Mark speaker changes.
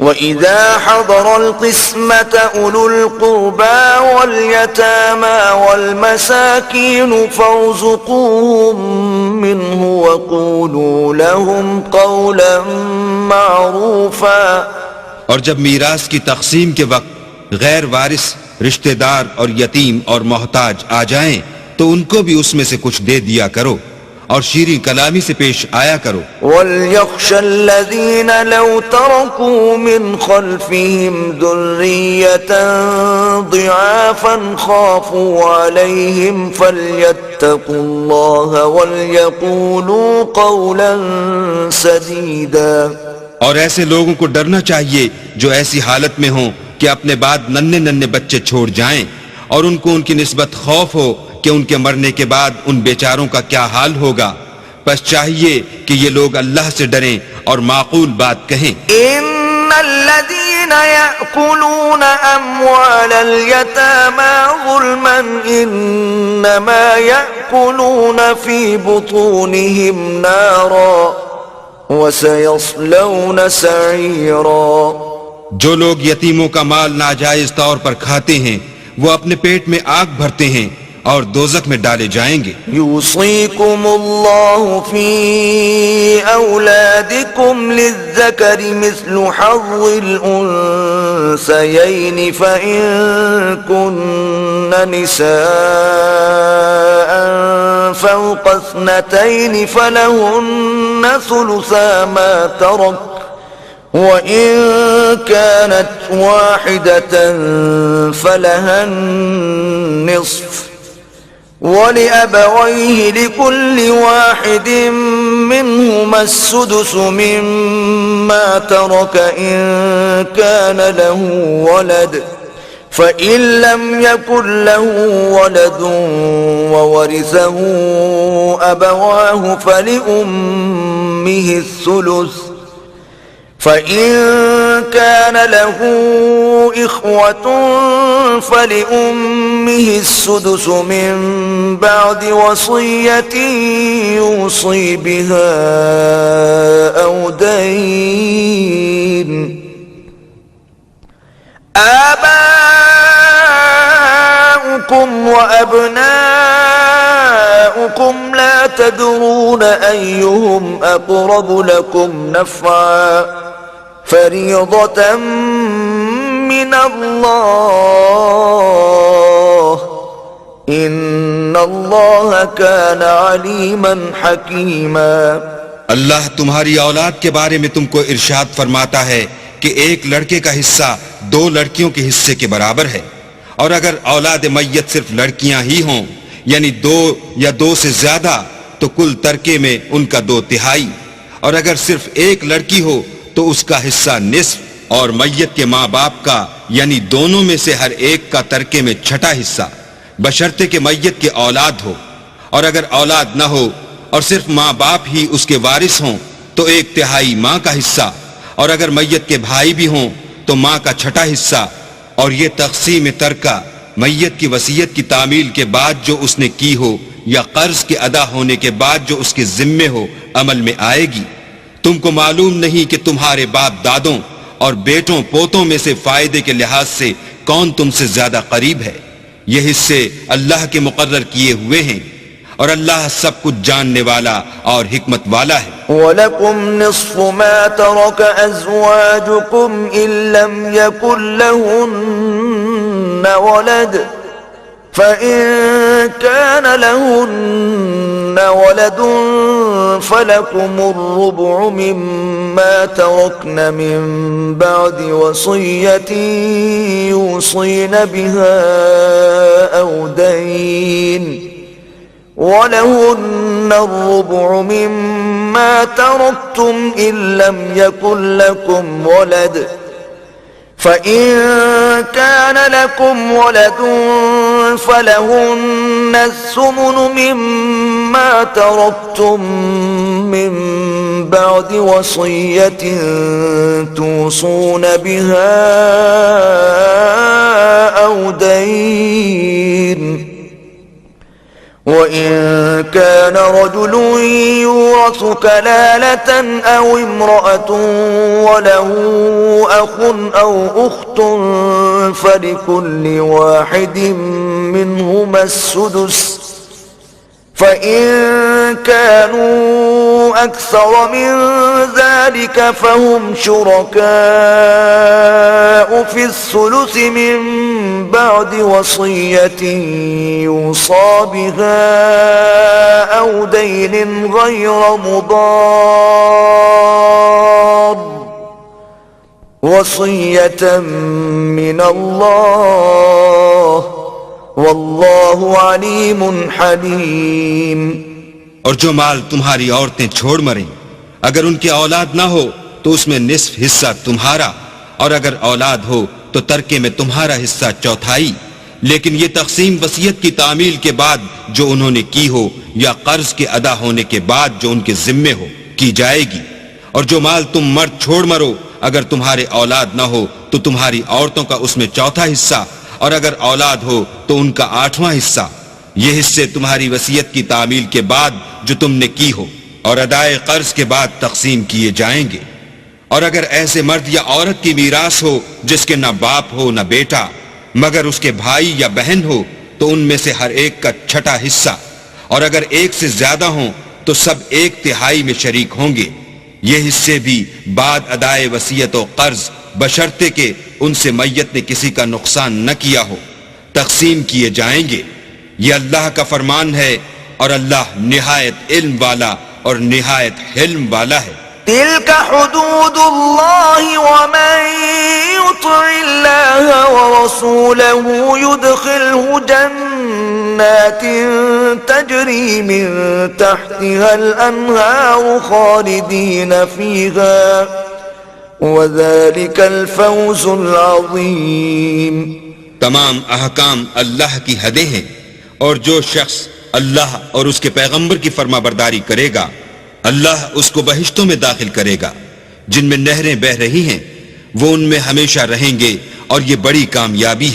Speaker 1: وَإِذَا حَضَرَ الْقِسْمَةَ أُولُو الْقُرْبَى وَالْيَتَامَى وَالْمَسَاكِينُ فَارْزُقُوهُم مِّنْهُ وَقُولُوا لَهُمْ قَوْلًا مَّعْرُوفًا۔
Speaker 2: اور جب میراث کی تقسیم کے وقت غیر وارث رشتہ دار اور یتیم اور محتاج آ جائیں تو ان کو بھی اس میں سے کچھ دے دیا کرو اور شیریں کلامی سے پیش آیا کرو۔
Speaker 1: وَلْيَخْشَ الَّذِينَ لَوْ تَرَكُوا مِنْ خَلْفِهِمْ ذُرِّيَّةً ضِعَافًا خَافُوا عَلَيْهِمْ فَلْيَتَّقُوا اللَّهَ وَلْيَقُولُوا قَوْلًا سَدِيدًا۔
Speaker 2: اور ایسے لوگوں کو ڈرنا چاہیے جو ایسی حالت میں ہوں کہ اپنے بعد ننھے ننھے بچے چھوڑ جائیں اور ان کو ان کی نسبت خوف ہو کہ ان کے مرنے کے بعد ان بیچاروں کا کیا حال ہوگا، پس چاہیے کہ یہ لوگ اللہ سے ڈریں اور معقول بات کہیں۔
Speaker 1: ان الذين يأكلون اموال اليتامى ظلما انما يأكلون في بطونهم نارا وسيصلون سعيرا۔
Speaker 2: جو لوگ یتیموں کا مال ناجائز طور پر کھاتے ہیں وہ اپنے پیٹ میں آگ بھرتے ہیں اور دوزخ میں ڈالے جائیں گے۔
Speaker 1: یوصیکم اللہ فی اولادکم للذکر مثل حظ الانثیین فإن کن نساء فوق اثنتین فلہن ثلثا ما ترک وَإِن كَانَتْ وَاحِدَةً فَلَهَا النِّصْفُ وَلِأَبَوَيْهِ لِكُلِّ وَاحِدٍ مِّنْهُمَا السُّدُسُ مِمَّا تَرَكَ إِن كَانَ لَهُ وَلَدٌ فَإِن لَّمْ يَكُن لَّهُ وَلَدٌ وَوَرِثَهُ أَبَوَاهُ فَلِأُمِّهِ الثُّلُثُ فَإِن كَانَ لَهُ إِخْوَةٌ فَلِأُمِّهِ السُّدُسُ مِن بَعْدِ وَصِيَّةٍ يُوصِي بِهَا أَوْ دَيْنٍ۔ آباؤكم وأبناؤكم لا تدرون أيهم أقرب لكم نفعا فريضة من الله إن الله كان عليما حكيما۔
Speaker 2: اللہ تمہاری اولاد کے بارے میں تم کو ارشاد فرماتا ہے کہ ایک لڑکے کا حصہ 2 لڑکیوں کے حصے کے برابر ہے، اور اگر اولاد میت صرف لڑکیاں ہی ہوں یعنی 2 یا 2 سے زیادہ تو کل ترکے میں ان کا 2/3، اور اگر صرف ایک لڑکی ہو تو اس کا حصہ نصف، اور میت کے ماں باپ کا یعنی دونوں میں سے ہر ایک کا ترکے میں 6واں حصہ، بشرطے کہ میت کے اولاد ہو، اور اگر اولاد نہ ہو اور صرف ماں باپ ہی اس کے وارث ہوں تو 1/3 ماں کا حصہ، اور اگر میت کے بھائی بھی ہوں تو ماں کا 6واں حصہ۔ اور یہ تقسیم ترکہ میت کی وصیت کی تعمیل کے بعد جو اس نے کی ہو یا قرض کے ادا ہونے کے بعد جو اس کے ذمے ہو عمل میں آئے گی۔ تم کو معلوم نہیں کہ تمہارے باپ دادوں اور بیٹوں پوتوں میں سے فائدے کے لحاظ سے کون تم سے زیادہ قریب ہے؟ یہ حصے اللہ کے مقرر کیے ہوئے ہیں اور اللہ سب کچھ جاننے والا اور حکمت والا ہے۔
Speaker 1: وَلَكُمْ نِصْفُ مَا تَرَكَ أَزْوَاجُكُمْ إِن لَّمْ يَكُن لَّهُنَّ وَلَدٌ فَإِن كَانَ لَهُنَّ وَلَدٌ فَلَكُمُ الرُّبُعُ مِمَّا تَرَكْنَ مِن بَعْدِ وَصِيَّةٍ يُوصِينَ بِهَا أَوْ دَيْنٍ وَلَهُنَّ الرُّبُعُ مِمَّا تَرَكْتُمْ إِن لَّمْ يَكُن لَّكُمْ وَلَدٌ فَإِن كَانَ لَكُمْ وَلَدٌ فَلَهُنَّ الثُّمُنُ مِمَّا تَرَكْتُم مِّن بَعْدِ وَصِيَّةٍ تُوصُونَ بِهَا أَوْ دَيْنٍ وإن كان رجل يورث كلالة أو امرأة وله أخ أو أخت فلكل واحد منهما السدس فإن كانوا أكثر من ذلك فهم شركاء في الثلث من بعد وصية يوصى بها أو دين غير مضار وصية من الله واللہ علیم حلیم.
Speaker 2: اور جو مال تمہاری عورتیں چھوڑ مریں اگر ان کی اولاد نہ ہو تو اس میں نصف حصہ تمہارا، اور اگر اولاد ہو تو ترکے میں تمہارا حصہ چوتھائی، لیکن یہ تقسیم وصیت کی تعمیل کے بعد جو انہوں نے کی ہو یا قرض کے ادا ہونے کے بعد جو ان کے ذمے ہو کی جائے گی. اور جو مال تم مرد چھوڑ مرو اگر تمہارے اولاد نہ ہو تو تمہاری عورتوں کا اس میں چوتھا حصہ، اور اگر اولاد ہو تو ان کا 8واں حصہ. یہ حصے تمہاری وصیت کی تعمیل کے بعد جو تم نے کی ہو اور ادائے قرض کے بعد تقسیم کیے جائیں گے. اور اگر ایسے مرد یا عورت کی میراث ہو جس کے نہ باپ ہو نہ بیٹا مگر اس کے بھائی یا بہن ہو تو ان میں سے ہر ایک کا چھٹا حصہ، اور اگر ایک سے زیادہ ہوں تو سب 1/3 میں شریک ہوں گے. یہ حصے بھی بعد ادائے وصیت و قرض بشرطے کہ ان سے میت نے کسی کا نقصان نہ کیا ہو تقسیم کیے جائیں گے. یہ اللہ کا فرمان ہے اور اللہ نہایت علم والا اور نہایت حلم والا ہے.
Speaker 1: تلك حدود الله ومن يطع الله ورسوله يدخله جنات تجري من تحتها الأنهار خالدين فيها وذلك الفوز العظیم.
Speaker 2: تمام احکام اللہ کی حدیں ہیں، اور جو شخص اللہ اور اس کے پیغمبر کی فرما برداری کرے گا اللہ اس کو بہشتوں میں داخل کرے گا جن میں نہریں بہہ رہی ہیں، وہ ان میں ہمیشہ رہیں گے، اور یہ بڑی کامیابی ہے.